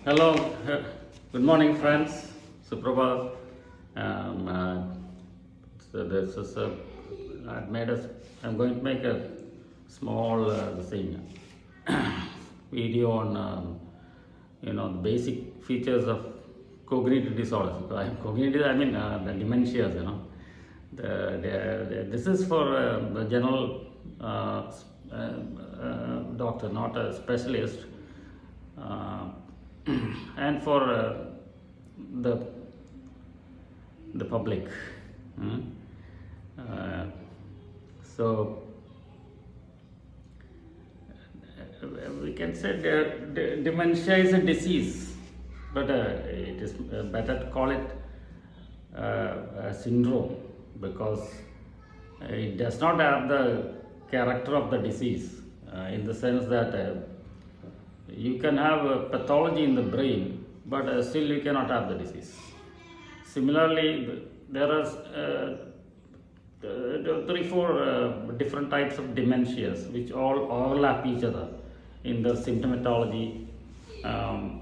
Hello, good morning, friends. Suprabhat. Um, uh, so this is I've made a. I'm going to make a small thing video on the basic features of cognitive disorders. Cognitive, I mean the dementias. This is for the general doctor, not a specialist. Uh, and for the the public. Hmm? Uh, so we can say dementia is a disease, but it is better to call it a syndrome because it does not have the character of the disease in the sense that you can have a pathology in the brain, but still you cannot have the disease. Similarly, there are three, four different types of dementias which all overlap each other in the symptomatology, um,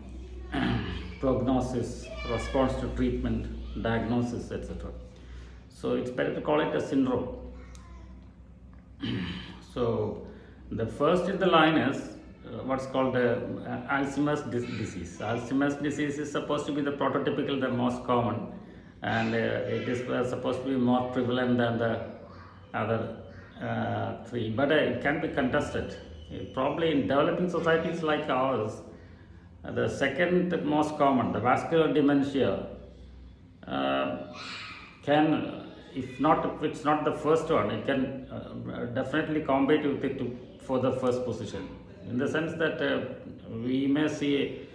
prognosis, response to treatment, diagnosis, etc. So it's better to call it a syndrome. So the first in the line is what's called Alzheimer's disease. Alzheimer's disease is supposed to be the prototypical, the most common, and it is supposed to be more prevalent than the other three, but it can be contested. Probably in developing societies like ours, the second most common, the vascular dementia, can, if it's not the first one, it can definitely compete with it for the first position. In the sense that we may see,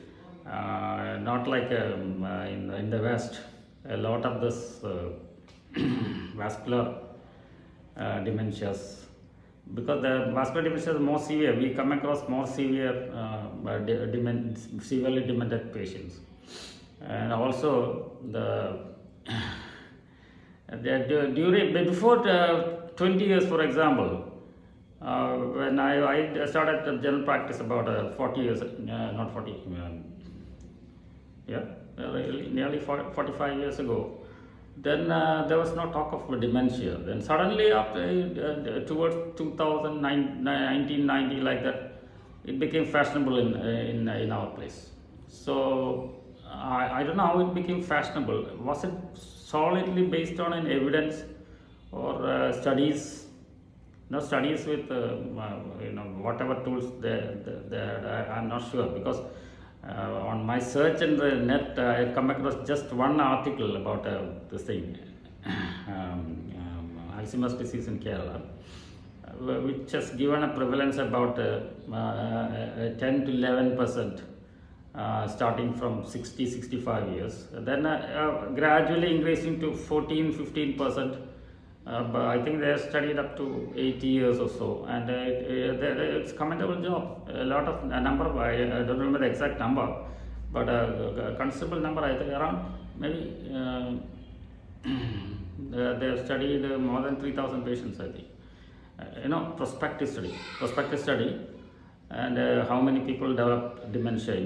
not like in the West, a lot of this vascular dementias, because the vascular dementia is more severe. We come across more severe, severely demented patients, and also during before 20 years, for example. When I started general practice about 40 years, not 40, nearly 45 years ago, then there was no talk of dementia. Then suddenly, after towards 1990, like that, it became fashionable in our place. So I don't know how it became fashionable. Was it solidly based on an evidence or studies? No studies with whatever tools I'm not sure, because on my search in the net I come across just one article about this thing, Alzheimer's disease in Kerala, which has given a prevalence about 10 to 11%, starting from 60-65 years, then gradually increasing to 14-15%. But I think they have studied up to 80 years or so, and it's commendable job. A lot of a number of, I don't remember the exact number, but a considerable number. I think around maybe they have studied more than 3,000 patients. I think prospective study, and how many people develop dementia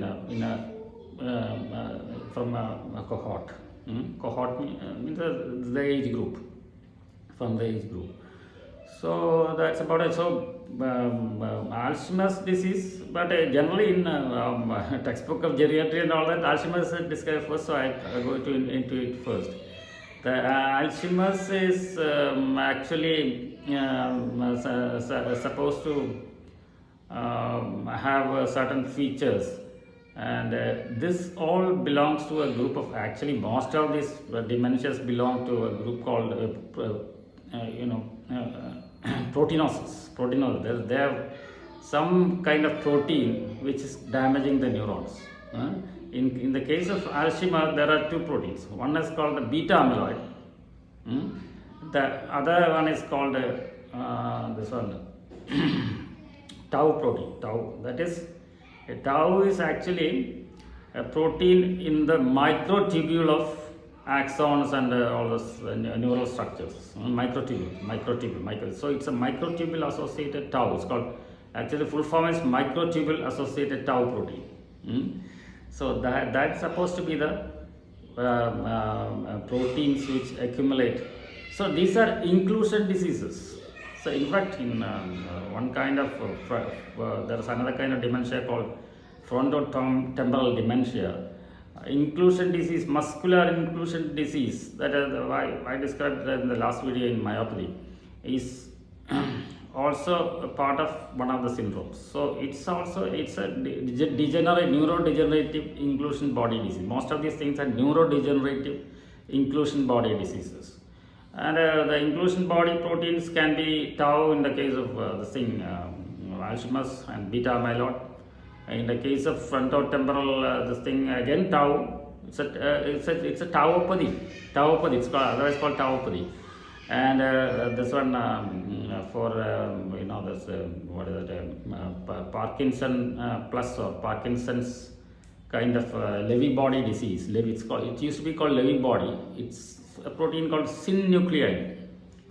from a cohort. Cohort means the age group. From the age group. So that's about it. So Alzheimer's disease, but generally in textbook of geriatry and all that, Alzheimer's is described first, so I go into it first. The Alzheimer's is actually supposed to have certain features, and this all belongs to a group of, actually most of these dementias belong to a group called proteinosis. They have some kind of protein which is damaging the neurons. In the case of Alzheimer's, there are two proteins. One is called the beta amyloid. The other one is called this one tau protein. That is, tau is actually a protein in the microtubule of axons and all those neural structures. Microtubule. So it's a microtubule associated tau. It's called, actually full form is microtubule associated tau protein. So that's supposed to be the proteins which accumulate. So these are inclusion diseases. So in fact, in one kind of there is another kind of dementia called frontotemporal dementia. Inclusion disease, muscular inclusion disease, that I described in the last video in myopathy, is also a part of one of the syndromes. So it's a neurodegenerative inclusion body disease. Most of these things are neurodegenerative inclusion body diseases. And the inclusion body proteins can be tau in the case of Alzheimer's, and beta amyloid. In the case of frontotemporal, this thing again tau. It's a tauopathy. Tauopathy. It's otherwise called tauopathy. And this one for this what is it? Parkinson plus or Parkinson's kind of Lewy body disease. It used to be called Lewy body. It's a protein called synuclein.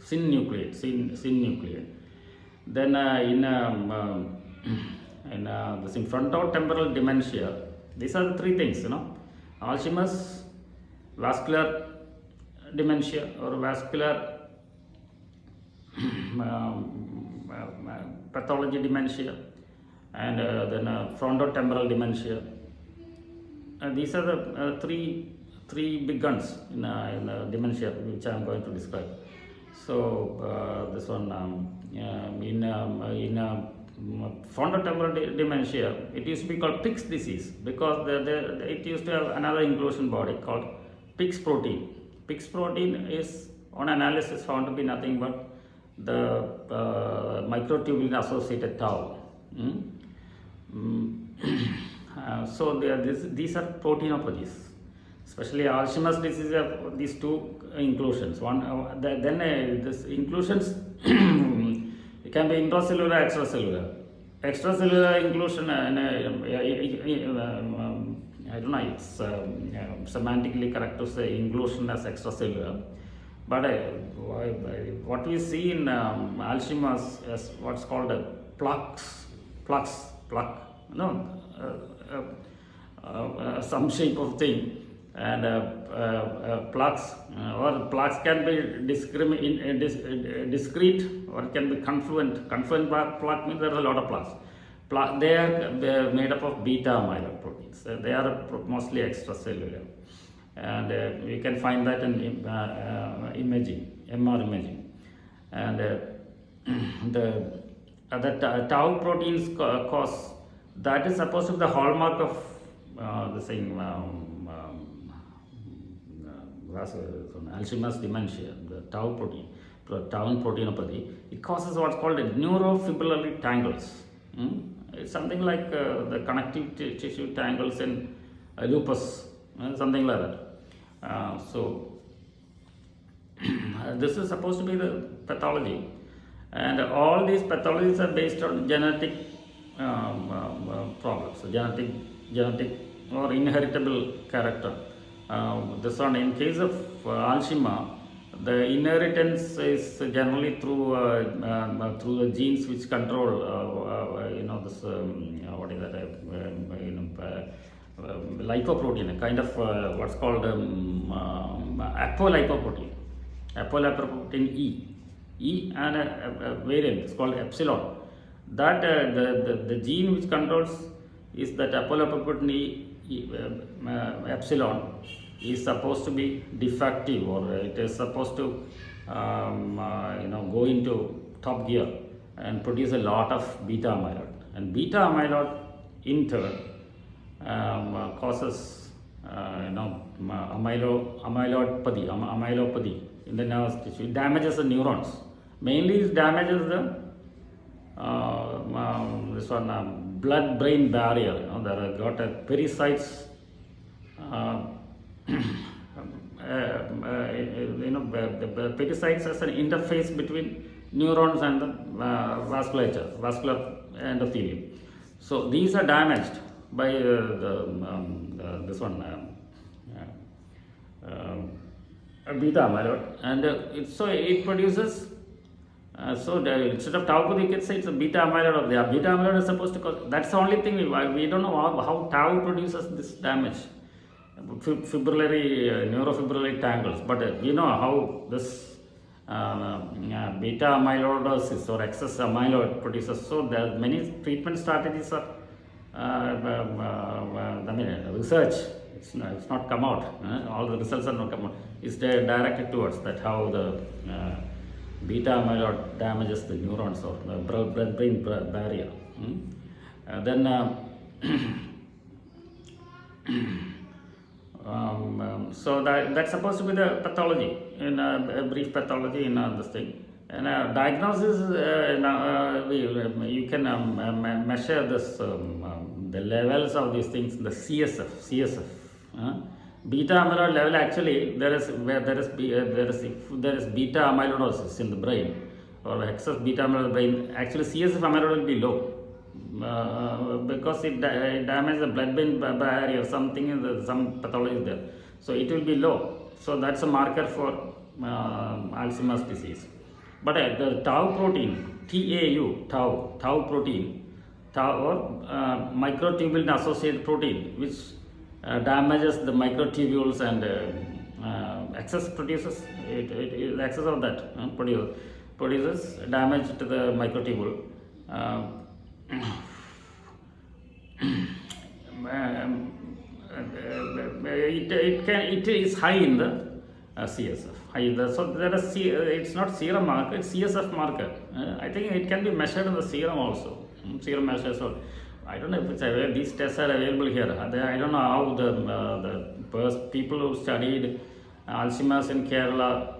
Synuclein. Then in frontotemporal dementia, these are the three things, Alzheimer's, vascular dementia or vascular pathology dementia, and then frontotemporal dementia. These are the three big guns in dementia which I am going to describe. So this one in frontotemporal dementia, it used to be called Pick's disease because it used to have another inclusion body called Pick's protein. Pick's protein is on analysis found to be nothing but the microtubule associated tau. So these are proteinopathies. Especially Alzheimer's disease have these two inclusions. This inclusions it can be intracellular, extracellular. Extracellular inclusion, I don't know, it's semantically correct to say inclusion as extracellular. But what we see in Alzheimer's is what's called a plaques, some shape of thing. And plaques can be discrete or can be confluent. Confluent plaque means there are a lot of plaques. They are made up of beta amyloid proteins. They are mostly extracellular, and we can find that in imaging, MR imaging. And the tau proteins cause, that is supposed to be the hallmark of the same Alzheimer's dementia, the tau proteinopathy. It causes what's called neurofibrillary tangles. It's something like the connective tissue tangles in lupus, something like that. So this is supposed to be the pathology, and all these pathologies are based on genetic problems, genetic or inheritable character. This one, in case of Alzheimer, the inheritance is generally through the genes which control this what is that lipoprotein, a kind of what's called apolipoprotein E, and a variant is called epsilon. That the gene which controls is that apolipoprotein epsilon is supposed to be defective, or it is supposed to go into top gear and produce a lot of beta amyloid, and beta amyloid in turn causes amylopathy in the nervous tissue. It damages the neurons. Mainly it damages the blood-brain barrier. There are got a pericytes. The pericytes as an interface between neurons and the vascular endothelium. So these are damaged by beta amyloid, and it produces Instead of tau, we can say it's a beta amyloid of the beta amyloid is supposed to cause. That's the only thing we don't know how tau produces this damage, fibrillary neurofibrillary tangles. But we know how this beta amyloidosis or excess amyloid produces. So there are many treatment strategies are. I mean, research. It's not come out. All the results are not come out. It's directed towards that how the beta amyloid damages the neurons or the blood-brain barrier. Then so that's supposed to be the pathology in a brief pathology in this thing. And diagnosis, you can measure this the levels of these things in the CSF. Beta amyloid level, actually there is if there is beta amyloidosis in the brain or excess beta amyloid in the brain, actually CSF amyloid will be low. Because it damages the blood-brain barrier, some pathology is there, so it will be low. So that's a marker for Alzheimer's disease. But the tau protein, tau protein, or microtubule associated protein, which damages the microtubules and excess produces excess of that produces damage to the microtubule. It is high in the CSF. So there is it's not serum marker, it's CSF marker. I think it can be measured in the serum also. Serum measures. So I don't know if it's available. These tests are available here. I don't know how the people who studied Alzheimer's in Kerala,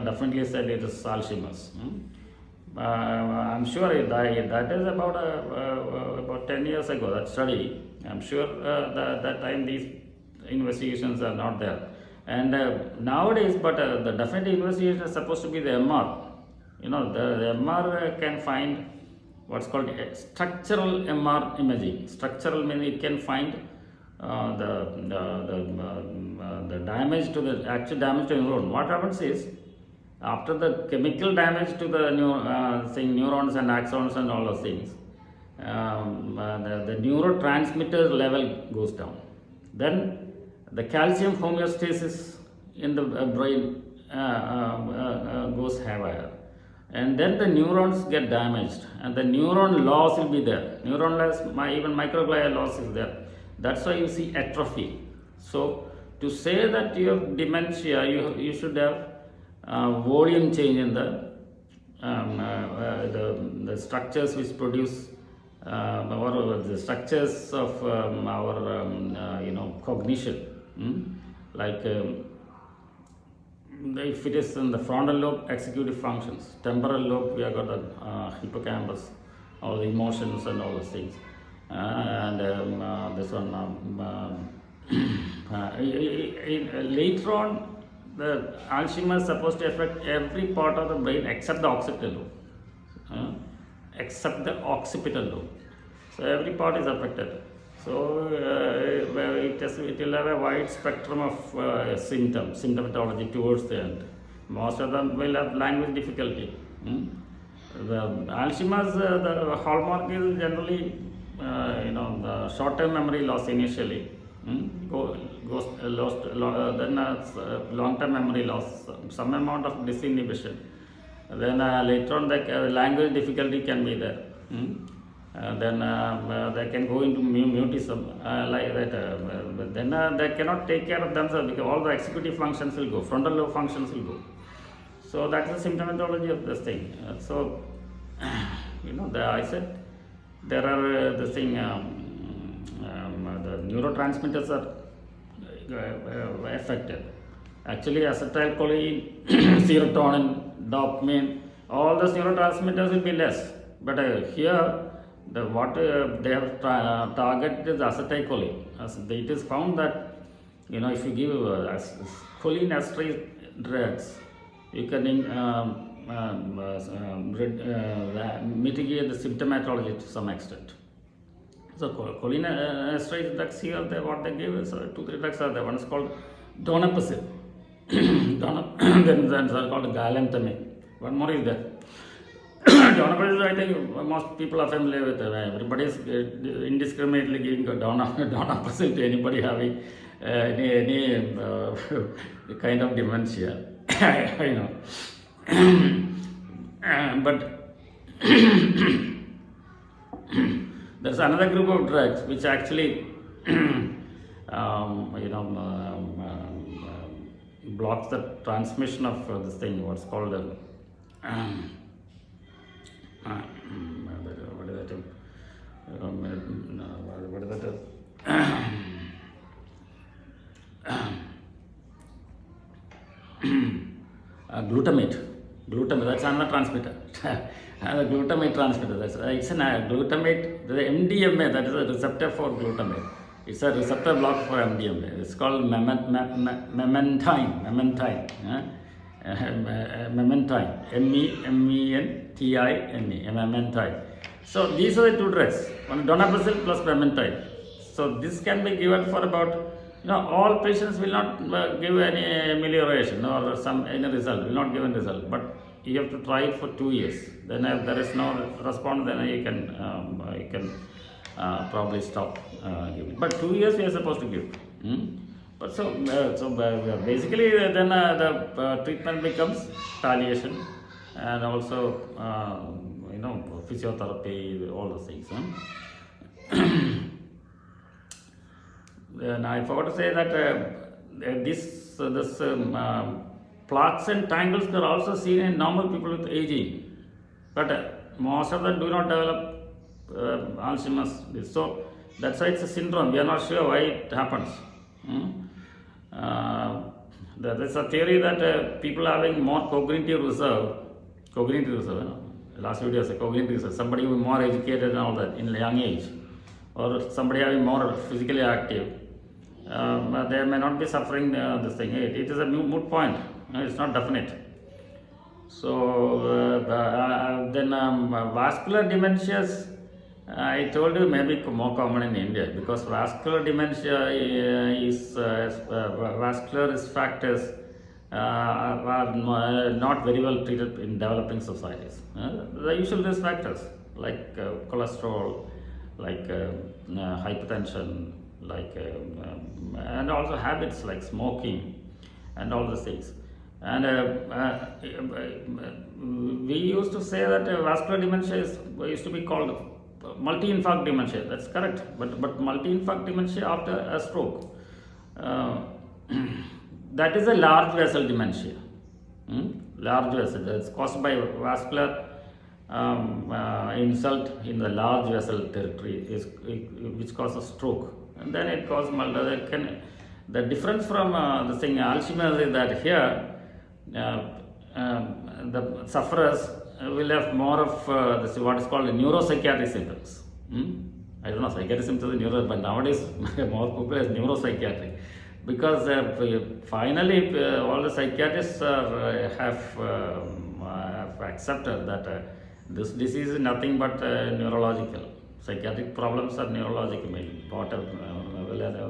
definitely said it is Alzheimer's. I'm sure that is about 10 years ago, that study. I'm sure that time these investigations are not there. And nowadays, but the definite investigation is supposed to be the MR. The MR can find what's called structural MR imaging. Structural means it can find the damage to the actual damage to the neuron. What happens is, after the chemical damage to the neurons and axons and all those things, the neurotransmitter level goes down. Then the calcium homeostasis in the brain goes haywire, and then the neurons get damaged, and the neuron loss will be there. Neuron loss, even microglia loss is there. That's why you see atrophy. So to say that you have dementia, you should have volume change in the structures which produce or the structures of our cognition. Like if it is in the frontal lobe, executive functions. Temporal lobe, we have got the hippocampus, all the emotions and all those things. And this one, later on, the Alzheimer's is supposed to affect every part of the brain except the occipital lobe. Except the occipital lobe. So every part is affected. So it will have a wide spectrum of symptomatology towards the end. Most of them will have language difficulty. The Alzheimer's, the hallmark is generally the short-term memory loss initially. Goes lost, then long-term memory loss, some amount of disinhibition. Then later on, the language difficulty can be there. Then they can go into mutism like that. But then they cannot take care of themselves because all the executive functions will go, frontal lobe functions will go. So that's the symptomatology of this thing. So I said there are the thing. The neurotransmitters are affected. Actually, acetylcholine, serotonin, dopamine, all those neurotransmitters will be less. But here, what they have targeted is acetylcholine. It is found that if you give cholinesterase drugs, you can mitigate the symptomatology to some extent. So cholinesterase drugs here, what they give is 2-3 drugs are there. One is called donepezil. Then are called galantamine. One more is there. Donor, I think most people are familiar with everybody is indiscriminately giving a donor person to anybody having any kind of dementia. I know. But there's another group of drugs which actually blocks the transmission of this thing, what's called what is that? What is that? Glutamate. Glutamate, that's another transmitter. The glutamate transmitter. It's glutamate. The MDMA, that is a receptor for glutamate. It's a receptor block for MDMA. It's called memantine. Memantine. MEMENTINE. Memantine. So these are the two drugs. One donepezil plus memantine. So this can be given for about, all patients will not give any amelioration or any result, will not give any result. But you have to try it for 2 years. Then if there is no response, then you can probably stop giving. But 2 years we are supposed to give. But basically then the treatment becomes palliation and also physiotherapy, all those things. And I forgot to say that this plaques and tangles are also seen in normal people with aging, but most of them do not develop Alzheimer's. So that's why it's a syndrome. We are not sure why it happens. There is a theory that people having more cognitive reserve, last video I said cognitive reserve, somebody who is more educated and all that in a young age, or somebody having more physically active, they may not be suffering this thing. It is a moot point. It's not definite. So then vascular dementias, I told you, maybe more common in India because vascular dementia is vascular risk factors are not very well treated in developing societies. The usual risk factors like cholesterol, like hypertension, like and also habits like smoking and all these things. And we used to say that vascular dementia used to be called multi-infarct dementia. That's correct, but multi-infarct dementia after a stroke, that is a large vessel dementia. Large vessel, that's caused by vascular insult in the large vessel territory, which causes stroke, and then it causes the difference from the thing Alzheimer's is that here the sufferers will have more of this, what is called neuropsychiatric symptoms. I don't know, psychiatric symptoms, but nowadays more people have neuropsychiatric, because finally all the psychiatrists have accepted that this disease is nothing but neurological. Psychiatric problems are neurological,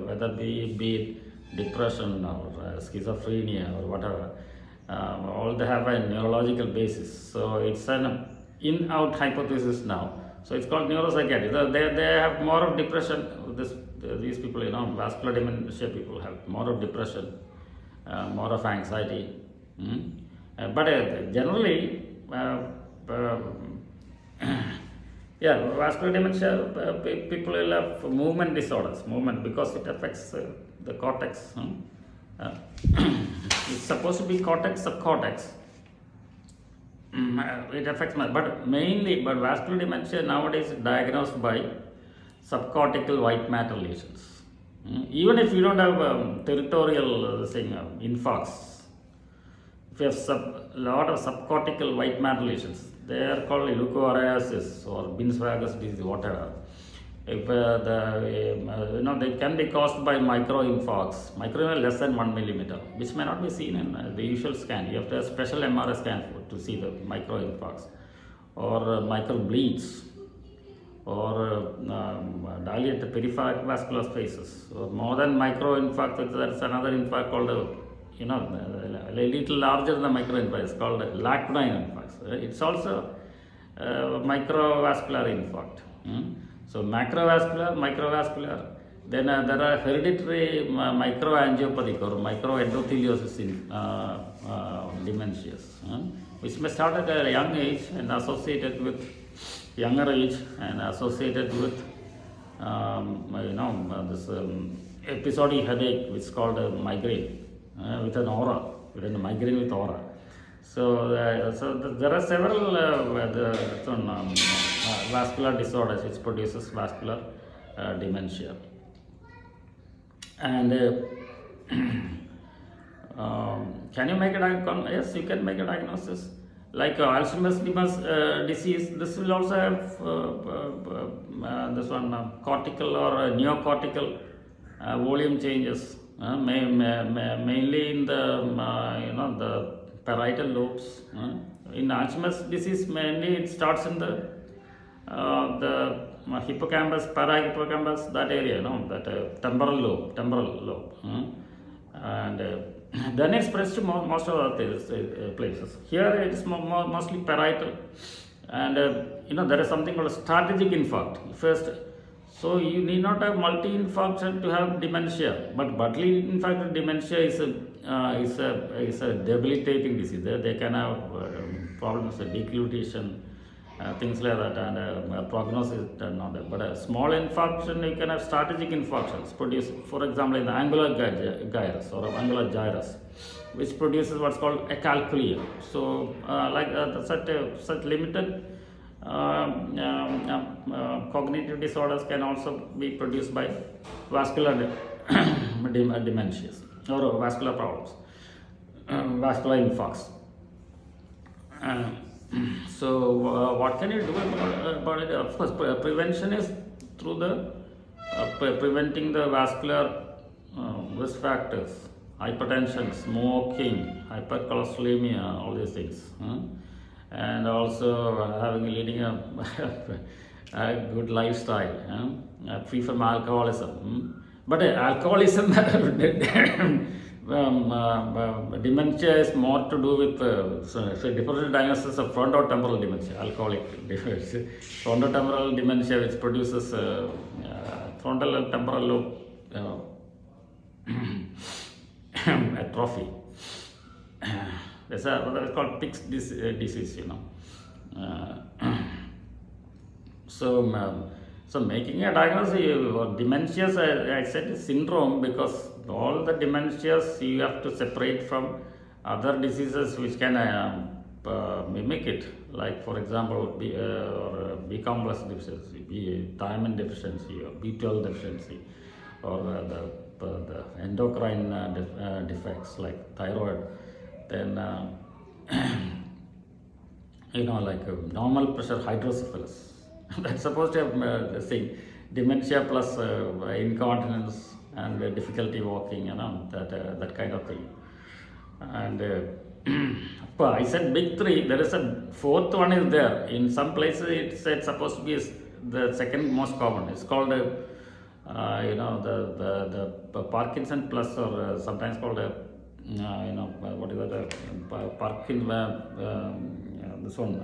whether be it depression or schizophrenia or whatever. All they have a neurological basis. So it's an in-out hypothesis now. So it's called neuropsychiatry. They have more of depression. These people, vascular dementia people have more of depression, more of anxiety. But generally, vascular dementia people will have movement disorders, because it affects the cortex. It's supposed to be cortex, subcortex. It affects, but vascular dementia nowadays is diagnosed by subcortical white matter lesions. Even if you don't have territorial infarcts, if you have a lot of subcortical white matter lesions, they are called leukoariosis or Binswager's disease, whatever. If they can be caused by microinfarcts, less than 1 millimeter, which may not be seen in the usual scan. You have to have a special MRI scan to see the microinfarcts, or microbleeds, or dilated peripheral vascular spaces. Or more than microinfarct, there is another infarct called a little larger than microinfarct. It's called lacunar infarct. It's also microvascular infarct. So macrovascular, microvascular. Then there are hereditary microangiopathic or microendotheliosis in dementias, which may start at a young age and associated with younger age and associated with this episodic headache, which is called a migraine with an aura, with a migraine with aura. So, there are several vascular disorders which produces vascular dementia. And can you make a diagnosis? Yes, you can make a diagnosis. Like Alzheimer's disease, this will also have this one cortical or neocortical volume changes, mainly in the the parietal lobes. In Alzheimer's disease, mainly it starts in the hippocampus, parahippocampus, that area, that temporal lobe, and then it spreads to most of the places. Here it is mostly parietal, and there is something called a strategic infarct. First, so you need not have multi-infarction to have dementia, but bodily infarct dementia is a debilitating disease. They can have problems with deglutition, things like that, and prognosis is not there. But a small infarction, you can have strategic infarctions produced, for example, in the angular gyrus or angular gyrus, which produces what's called acalculia. So, such limited cognitive disorders can also be produced by vascular dementias or vascular problems, vascular infarcts. So, what can you do about it? Of course, prevention is through the preventing the vascular risk factors, hypertension, smoking, hypercholesterolemia, all these things, and also leading a good lifestyle, free from alcoholism. But alcoholism, dementia is more to do with differential diagnosis of frontotemporal dementia, alcoholic dementia, frontotemporal dementia, which produces frontal and temporal lobe atrophy. That's what is called Pick's disease, So making a diagnosis or dementias, I said syndrome, because all the dementias you have to separate from other diseases which can mimic it, like for example B complex deficiency, thiamine deficiency, or B12 deficiency, or the endocrine defects like thyroid. Then like normal pressure hydrocephalus. That's supposed to have the same dementia plus incontinence and difficulty walking, that kind of thing. And I said big three. There is a fourth one is there. In some places it's supposed to be the second most common. It's called the Parkinson plus, or sometimes called what is that? Parkinson. This one.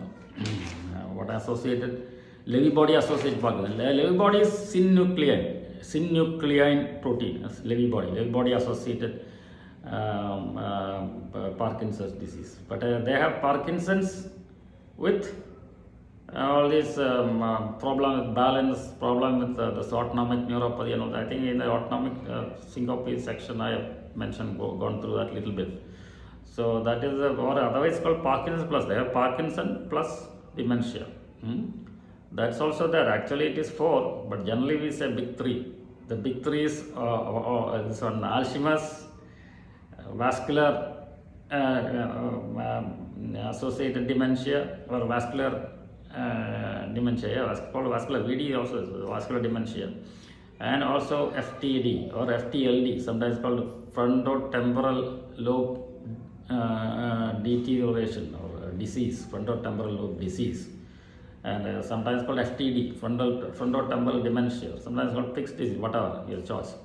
What associated? Lewy body associated Parkinson. Lewy body is synuclein protein. Lewy body associated Parkinson's disease. But they have Parkinson's with all these problem with balance, problem with the autonomic neuropathy, and all that. I think in the autonomic syncope section I have mentioned, gone through that little bit. So that is or otherwise called Parkinson's plus. They have Parkinson plus dementia. That's also there. Actually, it is 4, but generally we say big 3. The big 3 is this one: Alzheimer's, vascular associated dementia, or vascular dementia. Yeah, called vascular VD also is vascular dementia, and also FTD or FTLD, sometimes called frontotemporal lobe deterioration or disease, frontotemporal lobe disease. And sometimes called FTD, frontotemporal dementia, sometimes called fixed disease, whatever your choice.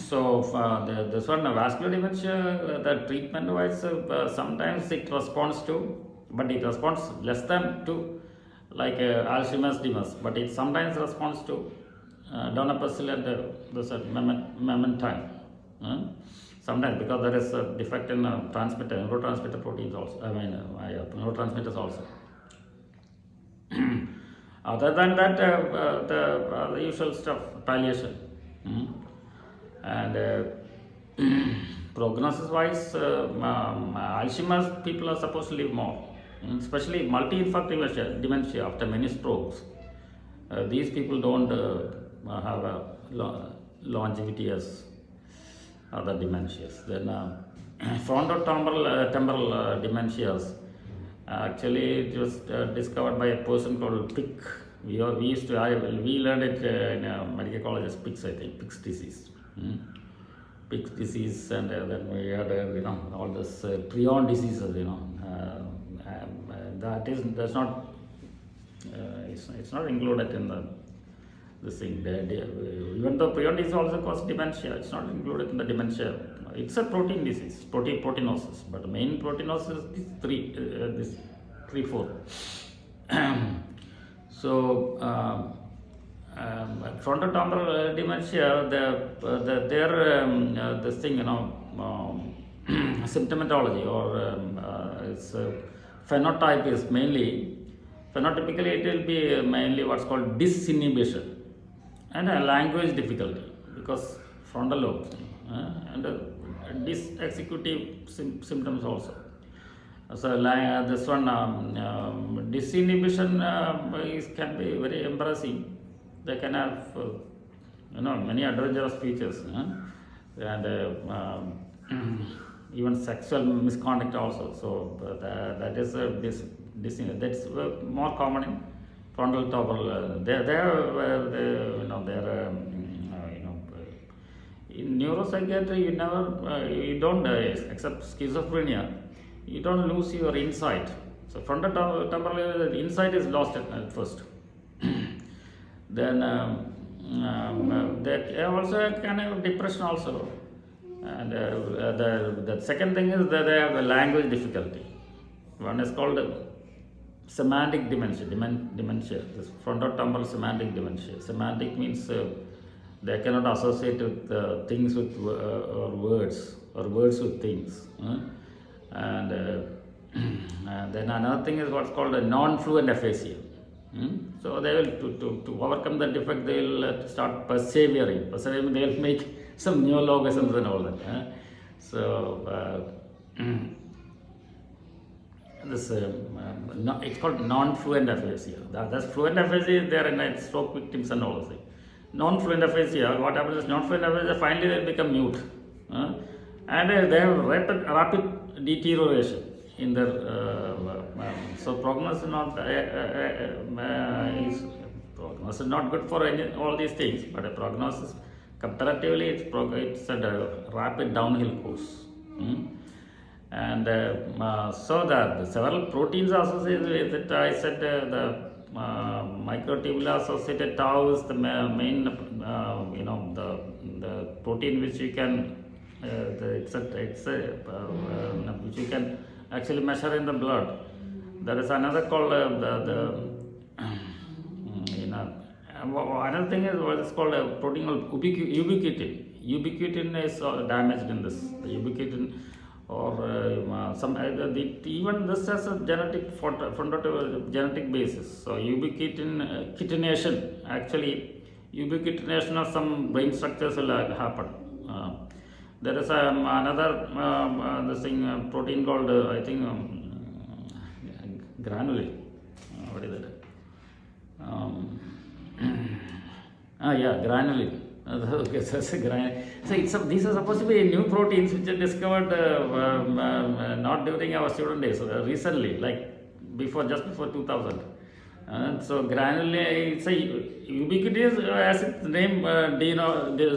So this one vascular dementia, the treatment wise, sometimes it responds to, but it responds less than to, like Alzheimer's dementia, but it sometimes responds to donepezil and memantine. Sometimes because there is a defect in neurotransmitter proteins also. Neurotransmitters also. Other than that, the usual stuff, palliation. And prognosis wise, Alzheimer's people are supposed to live more, especially multi-infarct dementia after many strokes. These people don't have a longevity as other dementias. Then frontotemporal dementias. Actually, it was discovered by a person called Pick. We learned it in medical college as Pick's, I think, Pick's disease. Pick's disease, and then we had all this prion diseases. That's not. It's not included in this thing. Even though prion disease also causes dementia, it's not included in the dementia. It's a protein disease, proteinosis. But the main proteinosis is three, four. So frontotemporal dementia, this thing, symptomatology or its phenotype is phenotypically it will be mainly what's called disinhibition and a language difficulty, because frontal lobe and disexecutive symptoms also. So this one disinhibition can be very embarrassing. They can have many adventurous features, and even sexual misconduct also. So that is that's more common in frontal temporal. In neuropsychiatry, you don't except schizophrenia, you don't lose your insight. So frontal temporal, the insight is lost at first. Then they also can have depression also. And the second thing is that they have a language difficulty. One is called semantic dementia. This frontotemporal semantic dementia. Semantic means they cannot associate with things with or words with things. And then another thing is what's called a non-fluent aphasia. So they will to overcome the defect, they will start persevering. They will make some neologisms and all that. So this it's called non-fluent aphasia. That's fluent aphasia is there in stroke victims and all that. Non-fluent aphasia, what happens is non-fluent aphasia, finally they become mute, and they have rapid deterioration in their so prognosis is not good for all these things, but a prognosis comparatively it's a rapid downhill course. And so that the several proteins associated with it, I said the microtubule associated tau is the main the protein which you can which you can actually measure in the blood. There is another called another thing is what is called a protein called ubiquitin. Ubiquitin is damaged in this. The ubiquitin or even this has a genetic basis. So kitination, actually ubiquitination of some brain structures will happen. There is another this thing protein called I think granule. What is it? Granule. Okay, so these are supposed to be new proteins which are discovered not during our student days, recently, like just before 2000. So granule, it's a ubiquitous, as its name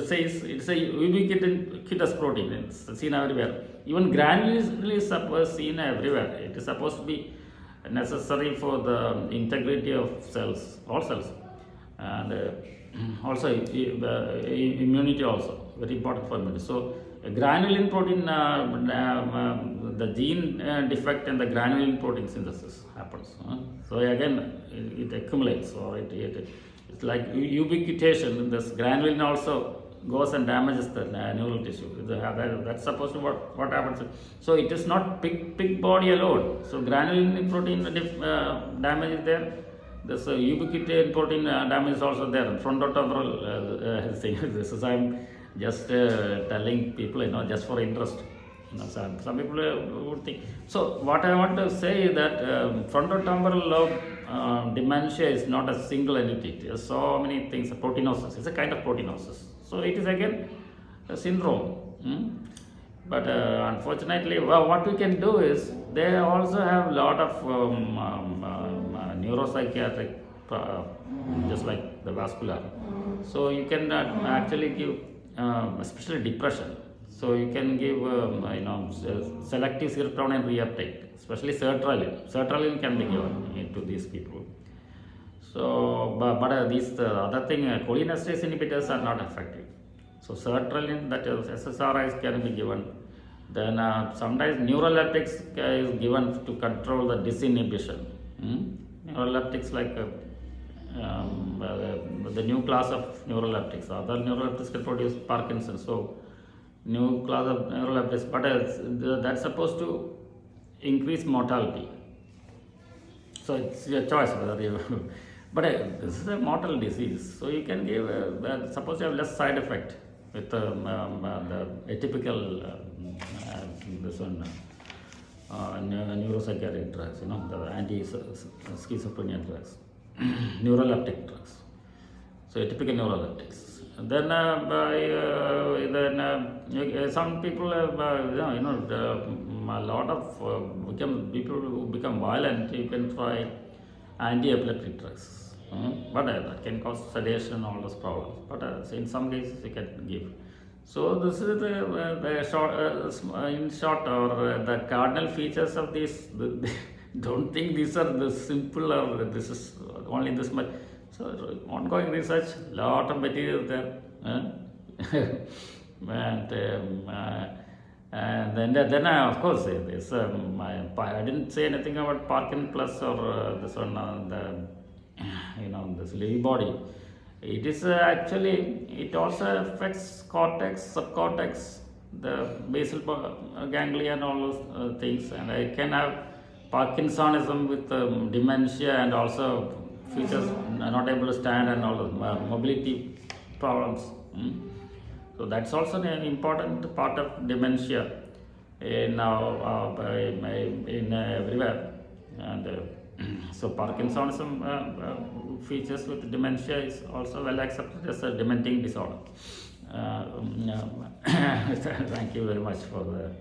says, it's a ubiquitous protein. It's seen everywhere. Even granule is seen everywhere. It is supposed to be necessary for the integrity of cells, all cells. And also immunity also very important for immunity. So granulin protein, the gene defect in the granulin protein synthesis happens. So again it accumulates, or it's like ubiquitation. This granulin also goes and damages the neural tissue. That's supposed to what happens. So it is not pig body alone. So granulin protein damage is there. This ubiquitin protein damage is also there. Frontotemporal thing. This is, I'm just telling people, just for interest. Some people would think. So what I want to say is that frontotemporal lobe dementia is not a single entity. There are so many things. Proteinosis. It's a kind of proteinosis. So it is again a syndrome. But unfortunately, what we can do is they also have a lot of neuropsychiatric, just like the vascular. So you can actually give, especially depression. So you can give, selective serotonin reuptake, especially sertraline. Sertraline can be given to these people. So, but these other thing, cholinesterase inhibitors are not effective. So sertraline, that is SSRIs, can be given. Then sometimes neuroleptics is given to control the disinhibition. Neuroleptics like the new class of neuroleptics. Other neuroleptics can produce Parkinson's. So new class of neuroleptics, but that's supposed to increase mortality. So it's your choice whether you. But this is a mortal disease, so you can give. Suppose you have less side effect with the atypical this one neuropsychiatric drugs, the anti-schizophrenia drugs, neuroleptic drugs. So atypical neuroleptics. Then some people have, a lot of people who become violent. You can try anti-epileptic drugs. But that can cause sedation and all those problems. But in some cases, you can give. So this is the short, in short, or the cardinal features of this. Don't think these are the simple, or this is only this much. So ongoing research, lot of material there, and then of course this I didn't say anything about Parkin plus or this one this Lewy body. It is actually, it also affects cortex, subcortex, the basal ganglia and all those things, and I can have Parkinsonism with dementia and also features not able to stand and all those mobility problems. So that's also an important part of dementia in everywhere. And so Parkinsonism features with dementia is also well accepted as a dementing disorder. Thank you very much for the